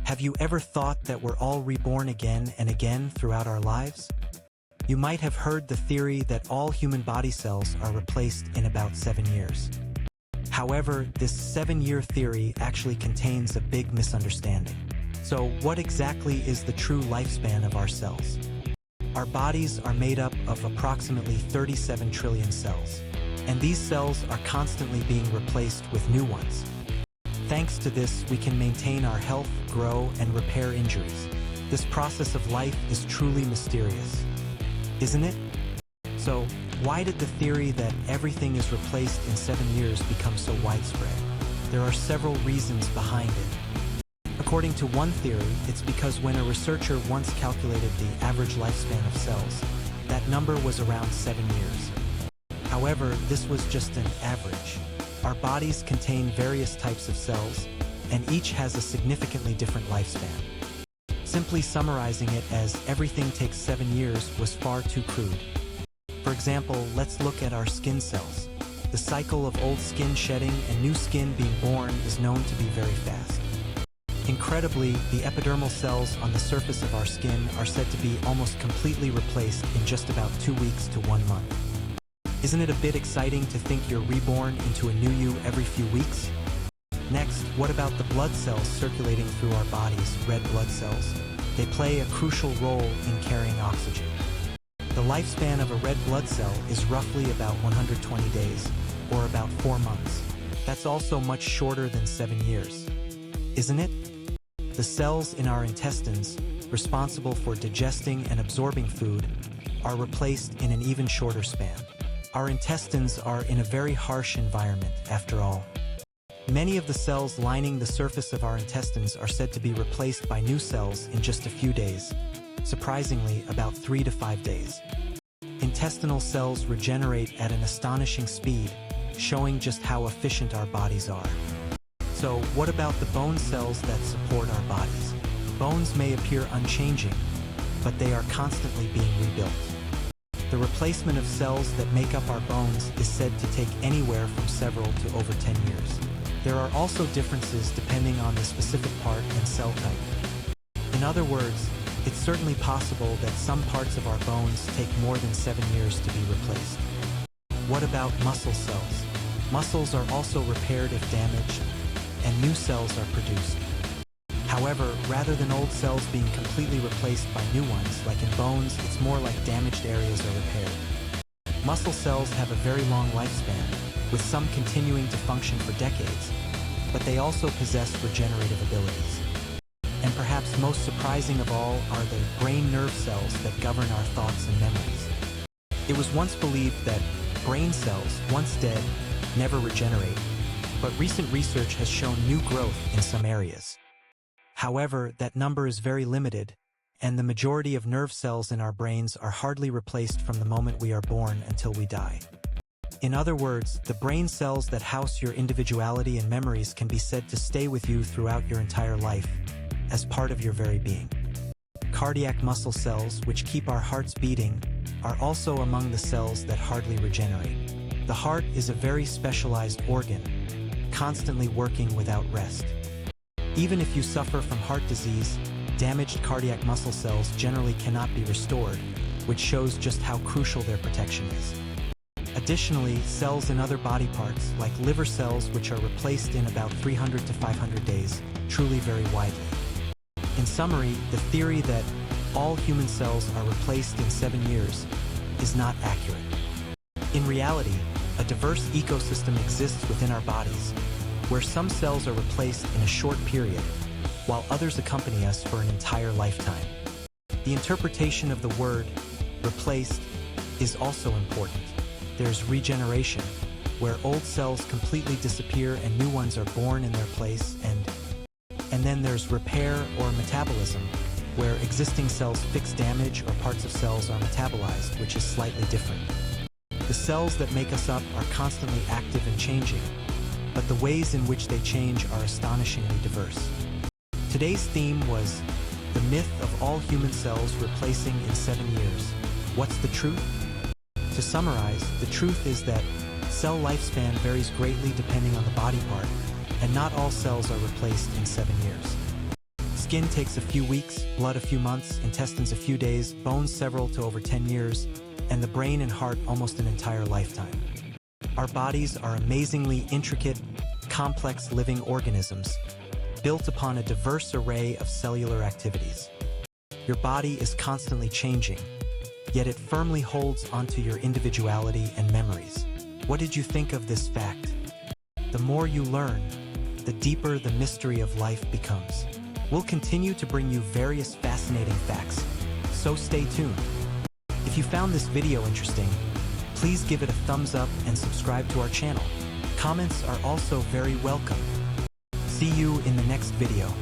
Have you ever thought that we're all reborn again and again throughout our lives? You might have heard the theory that all human body cells are replaced in about 7 years. However, this 7-year theory actually contains a big misunderstanding. So, what exactly is the true lifespan of our cells? Our bodies are made up of approximately 37 trillion cells, and these cells are constantly being replaced with new ones. Thanks to this, we can maintain our health, grow, and repair injuries. This process of life is truly mysterious, isn't it? So, why did the theory that everything is replaced in 7 years become so widespread? There are several reasons behind it. According to one theory, it's because when a researcher once calculated the average lifespan of cells, that number was around 7 years. However, this was just an average. Our bodies contain various types of cells, and each has a significantly different lifespan. Simply summarizing it as everything takes 7 years was far too crude. For example, let's look at our skin cells. The cycle of old skin shedding and new skin being born is known to be very fast. Incredibly, the epidermal cells on the surface of our skin are said to be almost completely replaced in just about 2 weeks to 1 month. Isn't it a bit exciting to think you're reborn into a new you every few weeks? Next, what about the blood cells circulating through our bodies, red blood cells? They play a crucial role in carrying oxygen. The lifespan of a red blood cell is roughly about 120 days, or about 4 months. That's also much shorter than 7 years, isn't it? The cells in our intestines, responsible for digesting and absorbing food, are replaced in an even shorter span. Our intestines are in a very harsh environment, after all. Many of the cells lining the surface of our intestines are said to be replaced by new cells in just a few days, surprisingly about 3 to 5 days. Intestinal cells regenerate at an astonishing speed, showing just how efficient our bodies are. So, what about the bone cells that support our bodies? Bones may appear unchanging, but they are constantly being rebuilt. The replacement of cells that make up our bones is said to take anywhere from several to over 10 years. There are also differences depending on the specific part and cell type. In other words, it's certainly possible that some parts of our bones take more than 7 years to be replaced. What about muscle cells? Muscles are also repaired if damaged, and new cells are produced. However, rather than old cells being completely replaced by new ones, like in bones, it's more like damaged areas are repaired. Muscle cells have a very long lifespan, with some continuing to function for decades, but they also possess regenerative abilities. And perhaps most surprising of all are the brain nerve cells that govern our thoughts and memories. It was once believed that brain cells, once dead, never regenerate, but recent research has shown new growth in some areas. However, that number is very limited, and the majority of nerve cells in our brains are hardly replaced from the moment we are born until we die. In other words, the brain cells that house your individuality and memories can be said to stay with you throughout your entire life, as part of your very being. Cardiac muscle cells, which keep our hearts beating, are also among the cells that hardly regenerate. The heart is a very specialized organ, constantly working without rest. Even if you suffer from heart disease, damaged cardiac muscle cells generally cannot be restored, which shows just how crucial their protection is. Additionally, cells in other body parts, like liver cells, which are replaced in about 300 to 500 days, truly vary widely. In summary, the theory that all human cells are replaced in 7 years is not accurate. In reality, a diverse ecosystem exists within our bodies, where some cells are replaced in a short period, while others accompany us for an entire lifetime. The interpretation of the word replaced is also important. There's regeneration, where old cells completely disappear and new ones are born in their place, and then there's repair or metabolism, where existing cells fix damage or parts of cells are metabolized, which is slightly different. The cells that make us up are constantly active and changing, but the ways in which they change are astonishingly diverse. Today's theme was the myth of all human cells replacing in 7 years. What's the truth? To summarize, the truth is that cell lifespan varies greatly depending on the body part, and not all cells are replaced in 7 years. Skin takes a few weeks, blood a few months, intestines a few days, bones several to over 10 years, and the brain and heart almost an entire lifetime. Our bodies are amazingly intricate, complex living organisms, built upon a diverse array of cellular activities. Your body is constantly changing, yet it firmly holds onto your individuality and memories. What did you think of this fact? The more you learn, the deeper the mystery of life becomes. We'll continue to bring you various fascinating facts, so stay tuned. If you found this video interesting, please give it a thumbs up and subscribe to our channel. Comments are also very welcome. See you in the next video.